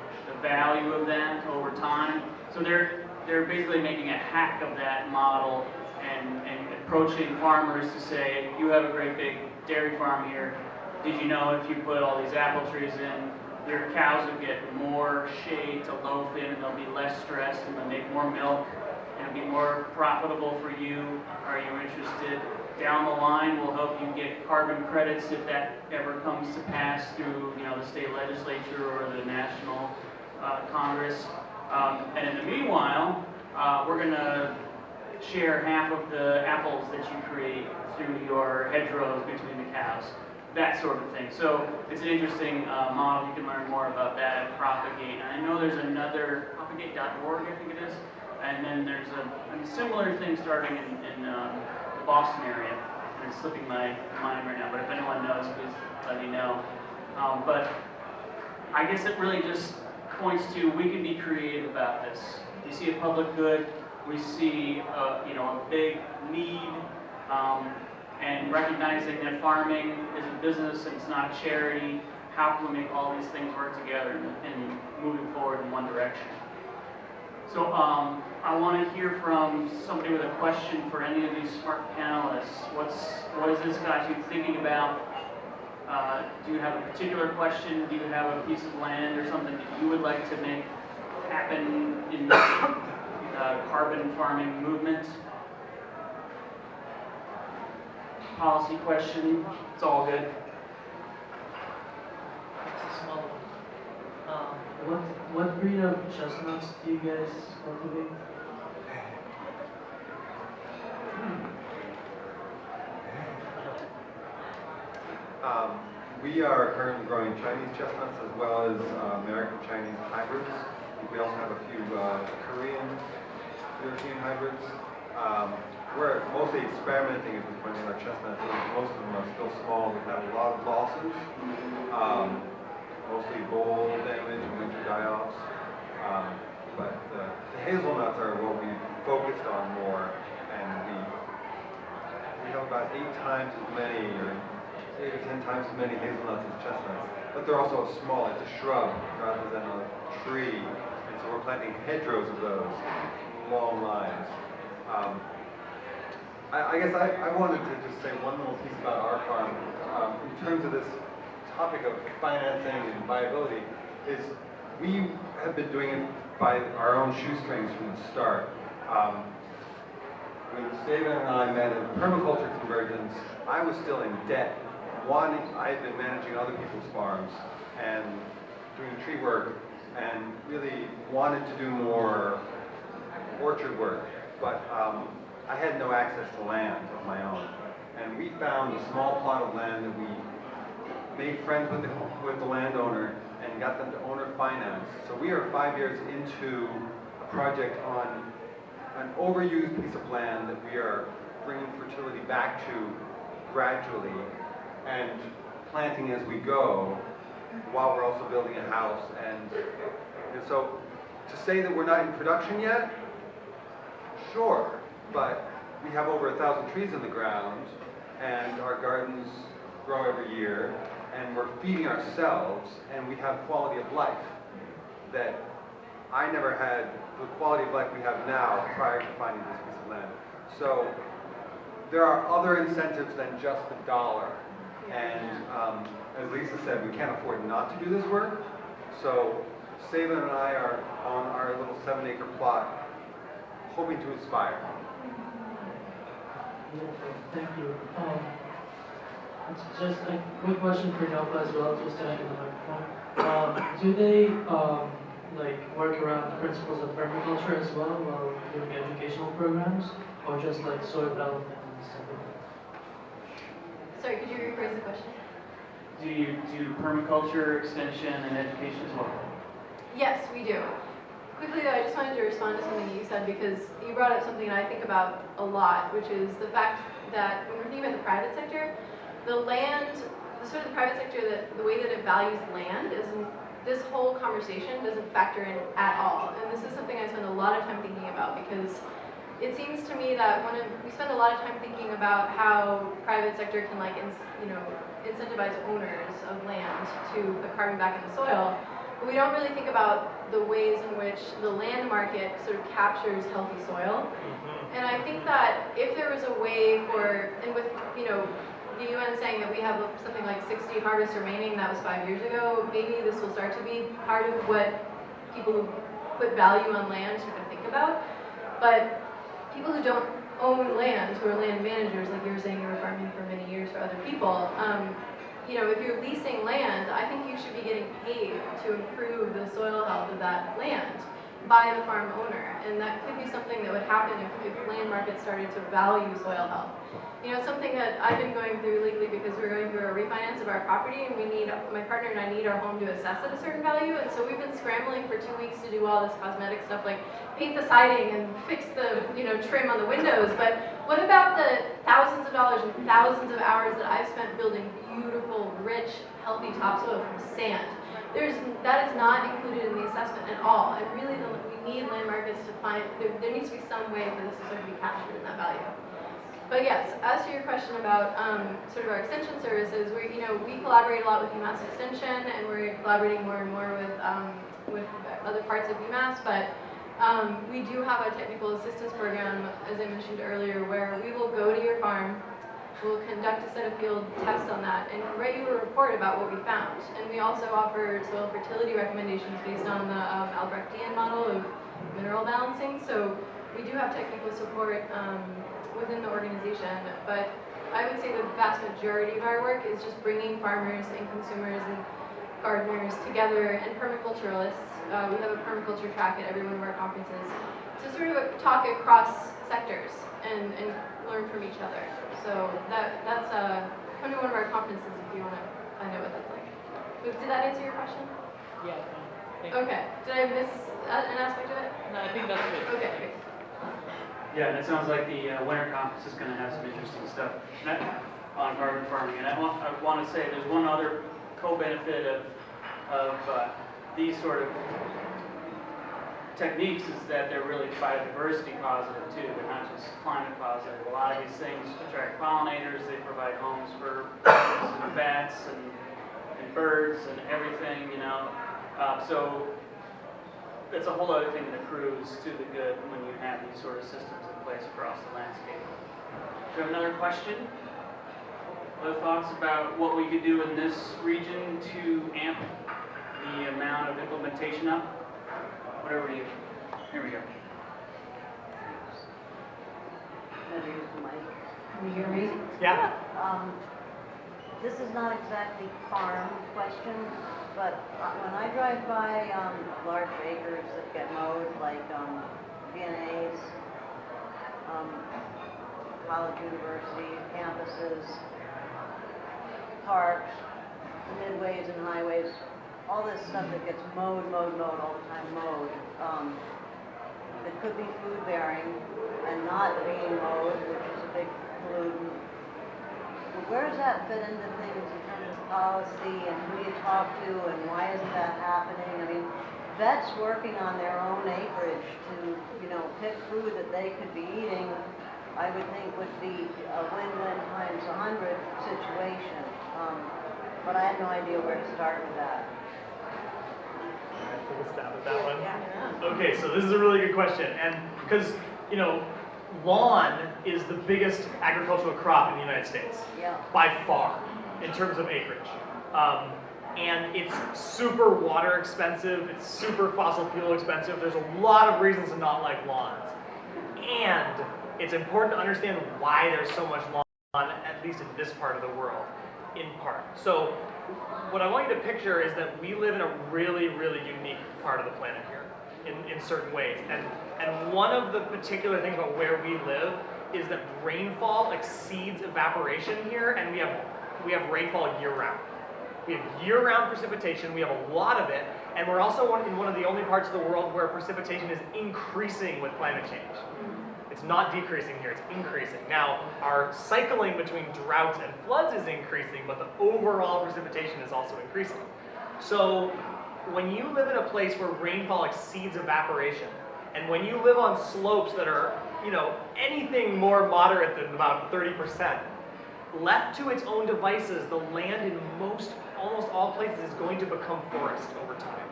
value of that over time. So they're basically making a hack of that model and approaching farmers to say, you have a great big dairy farm here. Did you know if you put all these apple trees in, your cows will get more shade to loaf in and they'll be less stressed and they'll make more milk and it'll be more profitable for you. Are you interested? Down the line, we'll help you get carbon credits if that ever comes to pass through, the state legislature or the national Congress. And in the meanwhile, we're going to share half of the apples that you create through your hedgerows between the cows. That sort of thing. So it's an interesting model. You can learn more about that at Propagate. And I know there's another, propagate.org, I think it is. And then there's a similar thing starting in the Boston area. And it's slipping my mind right now, but if anyone knows, please let me know. But I guess it really just points to we can be creative about this. We see a public good, we see a big need, and recognizing that farming is a business and it's not a charity. How can we make all these things work together and moving forward in one direction? So I want to hear from somebody with a question for any of these smart panelists. What is this got you thinking about? Do you have a particular question? Do you have a piece of land or something that you would like to make happen in the carbon farming movement? Policy question? It's all good. It's a small one. What breed of chestnuts do you guys cultivate? We are currently growing Chinese chestnuts as well as American Chinese hybrids. We also have a few Korean European hybrids. We're mostly experimenting at this point with our chestnuts. Most of them are still small. We have a lot of losses, mostly boll damage and winter die-offs. But the hazelnuts are what we focused on more, and we have about 8 times as many, or 8 or 10 times as many hazelnuts as chestnuts. But they're also small. It's a shrub rather than a tree, and so we're planting hedgerows of those, long lines. I guess I wanted to just say one little piece about our farm in terms of this topic of financing and viability. Is we have been doing it by our own shoestrings from the start. When Steven and I met at Permaculture Convergence, I was still in debt. I had been managing other people's farms and doing tree work and really wanted to do more orchard work, but I had no access to land of my own. And we found a small plot of land that we made friends with the landowner and got them to owner finance. So we are 5 years into a project on an overused piece of land that we are bringing fertility back to gradually and planting as we go while we're also building a house. And so to say that we're not in production yet, sure, but we have over 1,000 trees in the ground and our gardens grow every year and we're feeding ourselves and we have quality of life that I never had the quality of life we have now prior to finding this piece of land. So there are other incentives than just the dollar. And as Lisa said, we can't afford not to do this work. So Steven and I are on our little 7-acre plot hoping to inspire. Thank you. It's just a quick question for Nova as well, just to add in the microphone. Do they like work around the principles of permaculture as well while doing educational programs, or just like soil development and stuff like that? Sorry, could you rephrase the question? Do you do permaculture, extension, and education as well? Yes, we do. Quickly though, I just wanted to respond to something you said because you brought up something I think about a lot, which is the fact that when we're thinking about the private sector, the land, the sort of the private sector, that the way that it values land is, this whole conversation doesn't factor in at all. And this is something I spend a lot of time thinking about because it seems to me that we spend a lot of time thinking about how private sector can incentivize owners of land to put carbon back in the soil. But we don't really think about the ways in which the land market sort of captures healthy soil. And I think that if there was a way for, and with, the UN saying that we have something like 60 harvests remaining, that was 5 years ago, maybe this will start to be part of what people who put value on land sort of think about. But people who don't own land, who are land managers, like you were saying you were farming for many years for other people, if you're leasing land, I think you should be getting paid to improve the soil health of that land by the farm owner. And that could be something that would happen if land markets started to value soil health. It's something that I've been going through lately because we're going through a refinance of our property and my partner and I need our home to assess at a certain value. And so we've been scrambling for 2 weeks to do all this cosmetic stuff like paint the siding and fix the, trim on the windows. But what about the thousands of dollars and thousands of hours that I've spent building beautiful, rich, healthy topsoil from sand? That is not included in the assessment at all. And really, we need land markets to find, there needs to be some way for this to sort of be captured in that value. But yes, as to your question about sort of our extension services, we collaborate a lot with UMass Extension, and we're collaborating more and more with other parts of UMass. But we do have a technical assistance program, as I mentioned earlier, where we will go to your farm. We'll conduct a set of field tests on that and write you a report about what we found. And we also offer soil fertility recommendations based on the Albrechtian model of mineral balancing. So we do have technical support within the organization, but I would say the vast majority of our work is just bringing farmers and consumers and gardeners together and permaculturalists. We have a permaculture track at every one of our conferences to sort of talk across sectors and learn from each other. So that's come to one of our conferences if you want to find out what that's like. Did that answer your question? Yeah. Thank you. Okay. Did I miss an aspect of it? No, I think that's good. Okay. Great. Yeah, and it sounds like the winter conference is going to have some interesting stuff on carbon farming. And I want to say there's one other co-benefit of these sort of techniques is that they're really biodiversity positive too. They're not just climate positive. A lot of these things attract pollinators. They provide homes for birds and bats and birds and everything, so it's a whole other thing that accrues to the good when you have these sort of systems in place across the landscape. Do you have another question? Other thoughts about what we could do in this region to amp the amount of implementation up? Whatever you, here we go. Can you hear me? Yeah. This is not exactly farm question, but when I drive by large acres that get mowed, like VNAs, college universities, campuses, parks, midways and highways, all this stuff that gets mowed all the time, that could be food bearing and not being mowed, which is a big pollutant. Where does that fit into things in terms of policy and who you talk to and why isn't that happening? I mean, vets working on their own acreage to, pick food that they could be eating, I would think would be a win-win times 100 situation. But I had no idea where to start with that. Take a stab at that one. Okay, so this is a really good question, and because lawn is the biggest agricultural crop in the United States by far in terms of acreage, and it's super water expensive. It's super fossil fuel expensive. There's a lot of reasons to not like lawns, and it's important to understand why there's so much lawn, at least in this part of the world. in part. So what I want you to picture is that we live in a really, really unique part of the planet here in certain ways. And one of the particular things about where we live is that rainfall exceeds evaporation here, and we have rainfall year-round. We have year-round precipitation, we have a lot of it, and we're also in one of the only parts of the world where precipitation is increasing with climate change. It's not decreasing here, it's increasing. Now, our cycling between droughts and floods is increasing, but the overall precipitation is also increasing. So when you live in a place where rainfall exceeds evaporation, and when you live on slopes that are, anything more moderate than about 30%, left to its own devices, the land in almost all places is going to become forest over time.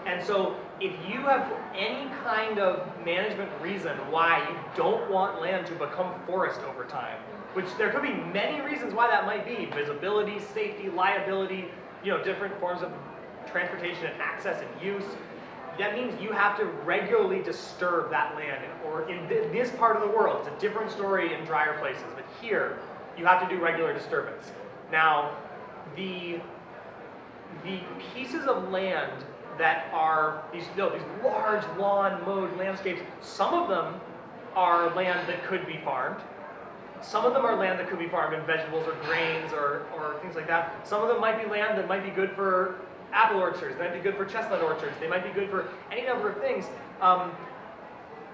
And so if you have any kind of management reason why you don't want land to become forest over time, which there could be many reasons why that might be, visibility, safety, liability, different forms of transportation and access and use, that means you have to regularly disturb that land. Or in this part of the world, it's a different story in drier places, but here, you have to do regular disturbance. Now, the pieces of land that are these large lawn mowed landscapes, some of them are land that could be farmed. Some of them are land that could be farmed in vegetables or grains or things like that. Some of them might be land that might be good for apple orchards, they might be good for chestnut orchards, they might be good for any number of things.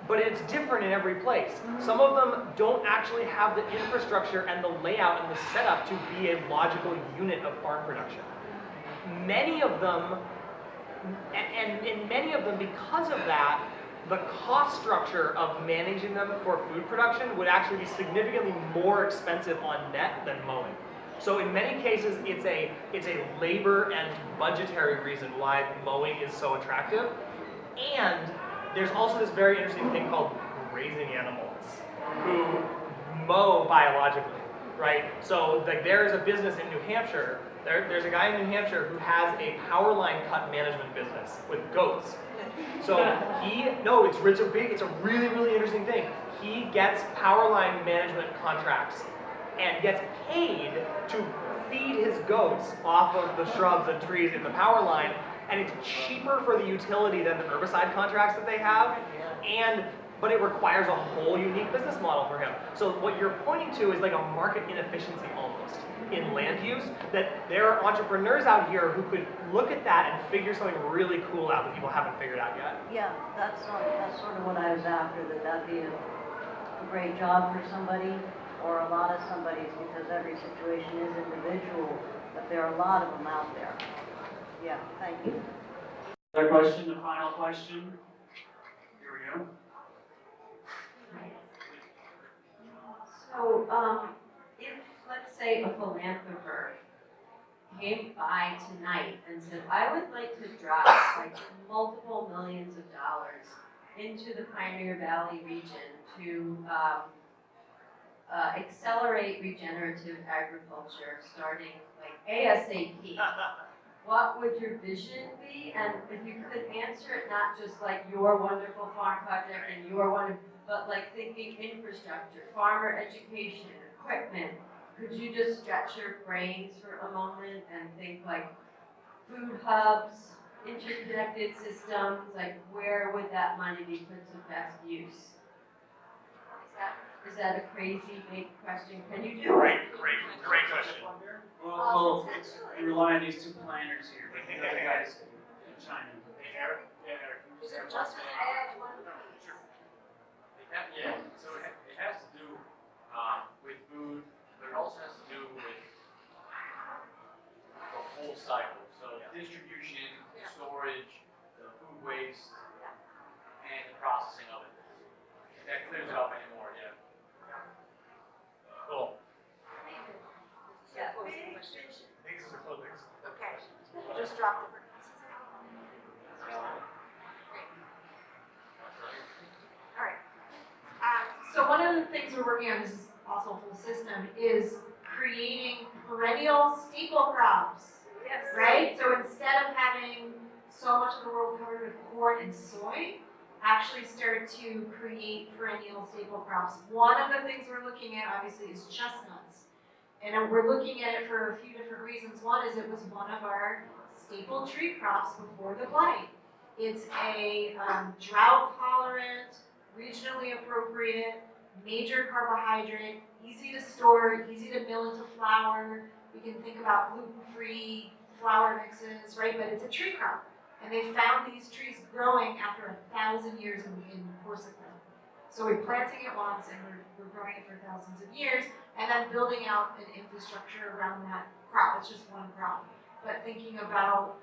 But it's different in every place. Some of them don't actually have the infrastructure and the layout and the setup to be a logical unit of farm production. Many of them, and in many of them, because of that, the cost structure of managing them for food production would actually be significantly more expensive on net than mowing. So in many cases, it's a labor and budgetary reason why mowing is so attractive. And there's also this very interesting thing called grazing animals who mow biologically, right? So there's a business in New Hampshire, there's a guy in New Hampshire who has a power line cut management business with goats. So it's a really, really interesting thing. He gets power line management contracts and gets paid to feed his goats off of the shrubs and trees in the power line, and it's cheaper for the utility than the herbicide contracts that they have, but it requires a whole unique business model for him. So what you're pointing to is like a market inefficiency almost in land use, that there are entrepreneurs out here who could look at that and figure something really cool out that people haven't figured out yet. Yeah, that's sort of what I was after, that'd be a great job for somebody or a lot of somebody's, because every situation is individual, but there are a lot of them out there. Yeah, thank you. Another question, the final question. Here we go. So, if, let's say, a philanthropist came by tonight and said, I would like to drop like multiple millions of dollars into the Pioneer Valley region to accelerate regenerative agriculture starting like ASAP. What would your vision be? And if you could answer it, not just like your wonderful farm project and your wonderful, but like thinking infrastructure, farmer education, equipment. Could you just stretch your brains for a moment and think like food hubs, interconnected systems, like where would that money be put to best use? Is that a crazy big question? Can you do it? Great question. Well, we rely on these two planners here. I think the guys can chime in. Eric, just add one. Sure. Yeah, so it has to do with food, but it also has to do with the whole cycle. So distribution, storage, the food waste, and the processing of it. If that clears it up anymore, yeah. Cool. Yeah. These are closing. Okay, just drop the. All right. So one of the things we're working on, this is also a full system, is creating perennial staple crops. Yes. Right? So instead of having so much of the world covered with corn and soy, actually start to create perennial staple crops. One of the things we're looking at, obviously, is chestnuts. And we're looking at it for a few different reasons. One is it was one of our staple tree crops before the blight. It's a drought tolerant, regionally appropriate, major carbohydrate, easy to store, easy to mill into flour. We can think about gluten-free flour mixes, right? But it's a tree crop. And they found these trees growing after 1,000 years in Corsica. So we're planting it once and we're growing it for thousands of years and then building out an infrastructure around that crop. It's just one crop. But thinking about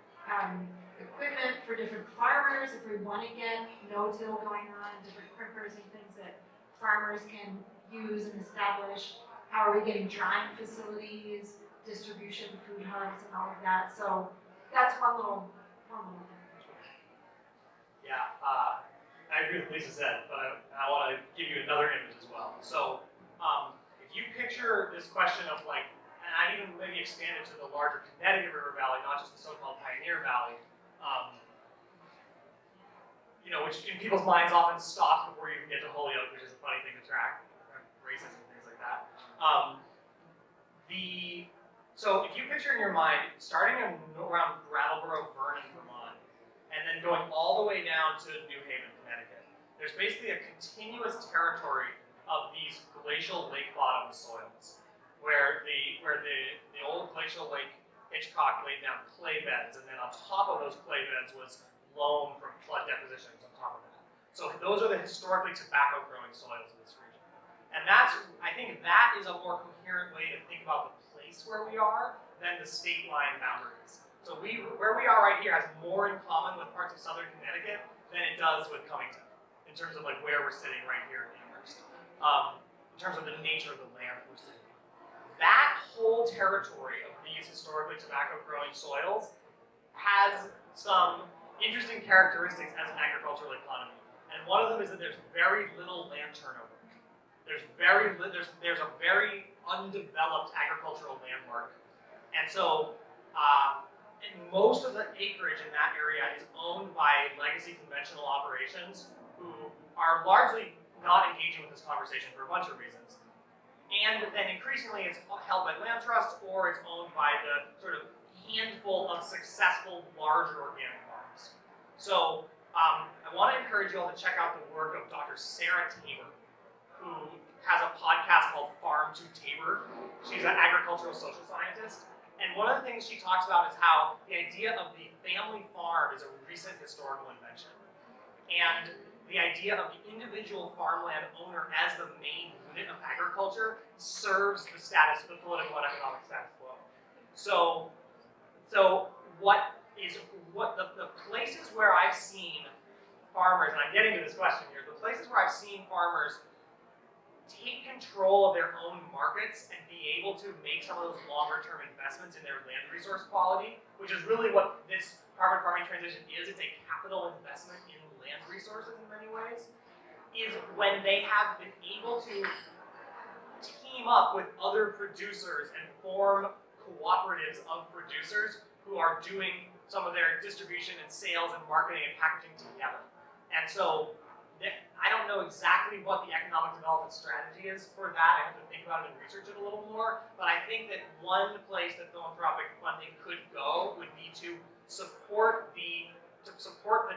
equipment for different farmers, if we want to get no-till going on, different crimpers and things that farmers can use and establish. How are we getting drying facilities, distribution, food hubs, and all of that. So that's one little thing. Yeah, I agree with what Lisa said, but I want to give you another image as well. So if you picture this question of like, and I'd even maybe expand it to the larger Connecticut River Valley, not just the so-called Pioneer Valley, which in people's minds often stops before you even get to Holyoke, which is a funny thing to track, races and things like that. So if you picture in your mind, starting around Brattleboro, Vernon, Vermont, and then going all the way down to New Haven, Connecticut, there's basically a continuous territory of these glacial lake bottom soils, where the old glacial lake Hitchcock laid down clay beds, and then on top of those clay beds was loam from flood depositions on top of that. So those are the historically tobacco-growing soils in this region. And I think that is a more coherent way to think about the place where we are than the state line boundaries. So where we are right here has more in common with parts of southern Connecticut than it does with Cummington, in terms of like where we're sitting right here in Amherst, in terms of the nature of the land we're sitting on. That whole territory of these historically tobacco-growing soils has some interesting characteristics as an agricultural economy. And one of them is that there's very little land turnover. There's a very undeveloped agricultural land market. And so most of the acreage in that area is owned by legacy conventional operations who are largely not engaging with this conversation for a bunch of reasons. And then increasingly it's held by land trusts or it's owned by the sort of handful of successful larger organic farms. So I want to encourage you all to check out the work of Dr. Sarah Tabor, who has a podcast called Farm to Tabor. She's an agricultural social scientist. And one of the things she talks about is how the idea of the family farm is a recent historical invention. And the idea of the individual farmland owner as the main unit of agriculture serves the political and economic status quo. So the places where I've seen farmers, and I'm getting to this question here, the places where I've seen farmers take control of their own markets and be able to make some of those longer term investments in their land resource quality, which is really what this carbon farming transition is. It's a capital investment in land resources in many ways, is when they have been able to team up with other producers and form cooperatives of producers who are doing some of their distribution and sales and marketing and packaging together. And so I don't know exactly what the economic development strategy is for that. I have to think about it and research it a little more. But I think that one place that philanthropic funding could go would be to support the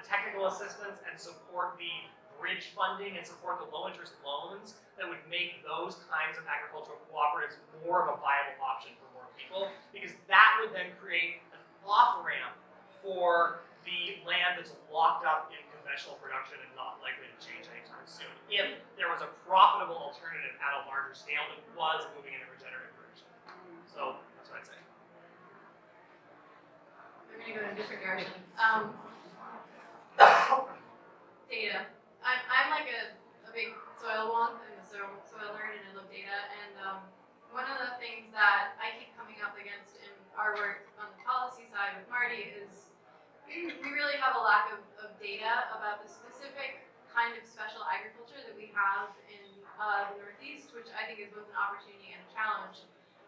technical assistance and support the bridge funding and support the low interest loans that would make those kinds of agricultural cooperatives more of a viable option for more people, because that would then create an off-ramp for the land that's locked up in conventional production and not likely to change anytime soon, if there was a profitable alternative at a larger scale that was moving in a regenerative direction. So that's what I'd say. I'm going to go in a different direction. Data. I'm like a big soil wonk. I'm a soil nerd and I love data. And one of the things that I keep coming up against in our work on the policy side with Marty is we really have a lack of data about the specific kind of special agriculture that we have in the Northeast, which I think is both an opportunity and a challenge.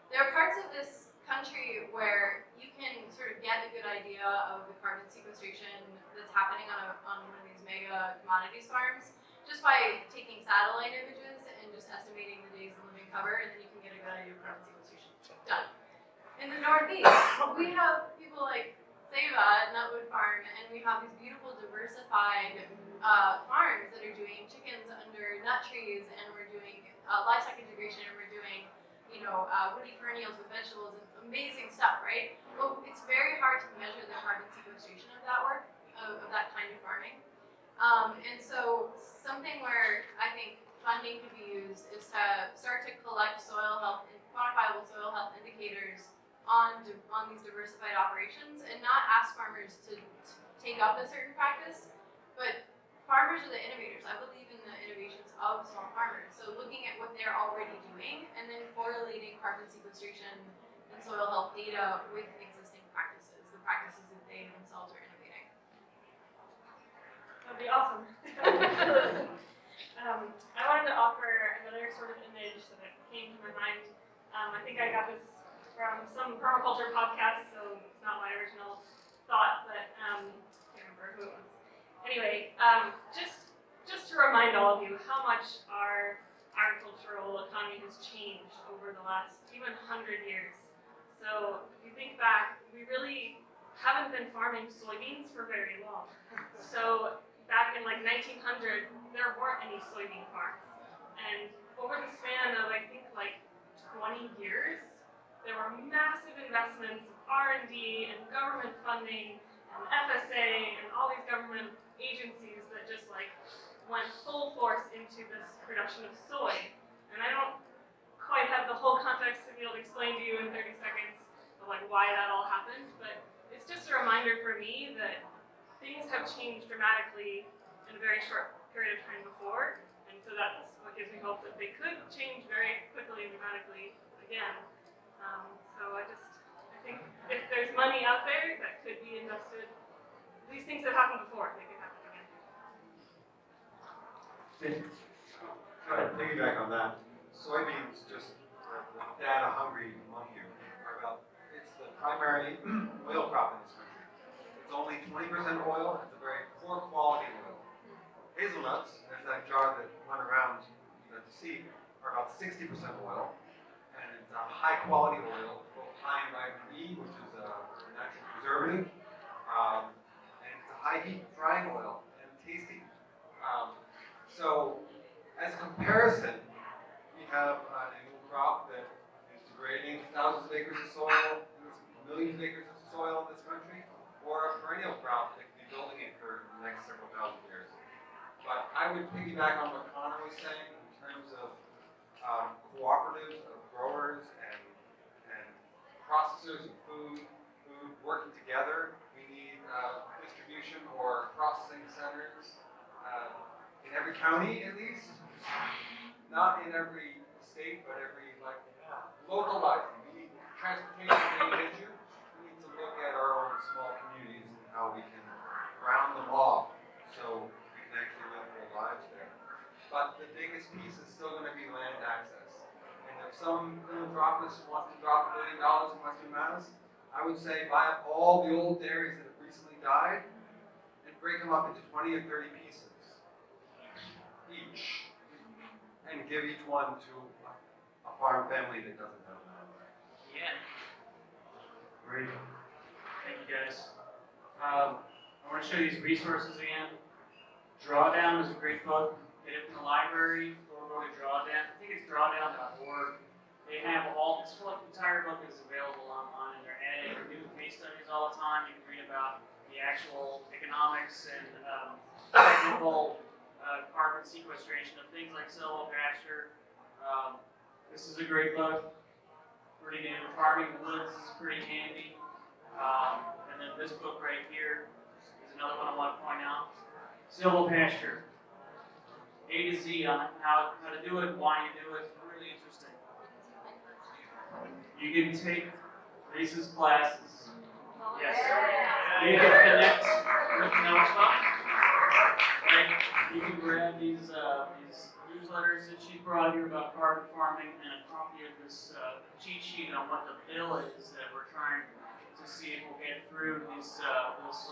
There are parts of this country where you can sort of get a good idea of the carbon sequestration that's happening on one of these mega commodities farms just by taking satellite images and just estimating the days of living cover, and then you can get a good idea of carbon sequestration. Done. In the Northeast, we have people like Seva, Nutwood Farm, and we have these beautiful diversified farms that are doing chickens under nut trees, and we're doing livestock integration, and we're doing, woody perennials with vegetables, and amazing stuff, right? But it's very hard to measure the carbon sequestration of that work, of that kind of farming. And so something where I think funding could be used is to start to collect soil health and quantifiable soil health indicators on these diversified operations, and not ask farmers to take up a certain practice, but farmers are the innovators. I believe in the innovations of small farmers. So looking at what they're already doing and then correlating carbon sequestration and soil health data with existing practices, the practices that they themselves are innovating. That'd be awesome. I wanted to offer another sort of image that came to my mind. I think I got this from some permaculture podcast, so it's not my original thought, but I can't remember who it was. Anyway, just to remind all of you how much our agricultural economy has changed over the last even 100 years. So if you think back, we really haven't been farming soybeans for very long. So back in like 1900, there weren't any soybean farms. And over the span of, I think, like 20 years, there were massive investments of R&D and government funding and FSA and all these government agencies that just like went full force into this production of soy. And I don't quite have the whole context to be able to explain to you in 30 seconds of like why that all happened, but it's just a reminder for me that things have changed dramatically in a very short period of time before, and so that's what gives me hope that they could change very quickly and dramatically again. So I think if there's money out there that could be invested, these things have happened before, they could happen again. Kind of piggyback on that, soybeans, just the data-hungry among you, it's the primary oil crop in this country. It's only 20% oil, it's a very poor quality oil. Hazelnuts, there's that jar that went around you got to see, are about 60% oil, and it's a high quality oil, high in vitamin E, which is a natural preservative, and it's a high heat frying oil, and tasty. So, as a comparison, we have an annual crop that is degrading thousands of acres of soil, millions of acres of soil in this country, or a perennial crop that can be building it for the next several thousand years. But I would piggyback on what Connor was saying in terms of cooperatives of growers and processors of food working together. We need distribution or processing centers in every county at least, not in every state, but every localized. We need transportation being an issue. We need to look at our own small communities and how we can round them off so we can actually live full lives there. But the biggest piece is still going to be land access. And if some philanthropist wants to drop $1 billion in Western Mass, I would say buy up all the old dairies that have recently died and break them up into 20 or 30 pieces each, and give each one to a farm family that doesn't have land. Yeah. Great. Thank you guys. I want to show you these resources again. Drawdown is a great book. Get it from the library or go to Drawdown. I think it's drawdown.org. They have all this entire book is available online. They're adding new case studies all the time. You can read about the actual economics and technical carbon sequestration of things like silvopasture. This is a great book. Pretty new. Farming the Woods is pretty handy. And then this book right here is another one I want to point out. Silvopasture. A to Z on how to do it, why you do it. Really interesting. You can take Reese's classes. Yes. You can connect with Nova. Right? You can grab these newsletters that she brought here about carbon farming and a copy of this cheat sheet on what the bill is that we're trying to see if we'll get through this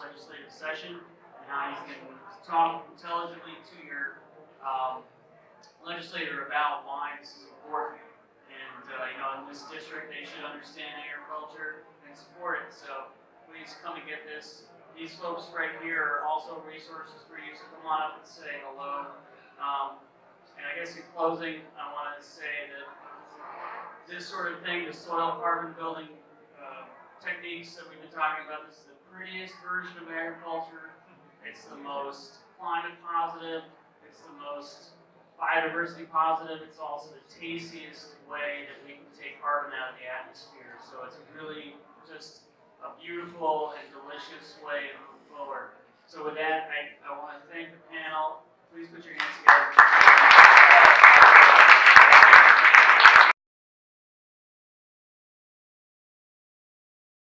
legislative session, and how you can talk intelligently to your legislator about why this is important. And, in this district, they should understand agriculture and support it. So please come and get this. These folks right here are also resources for you, so come on up and say hello. And I guess in closing, I wanted to say that this sort of thing, the soil carbon building techniques that we've been talking about, this is the prettiest version of agriculture. It's the most climate positive. It's the most biodiversity positive. It's also the tastiest way that we can take carbon out of the atmosphere. So it's really just a beautiful and delicious way to move forward. So with that, I want to thank the panel. Please put your hands together.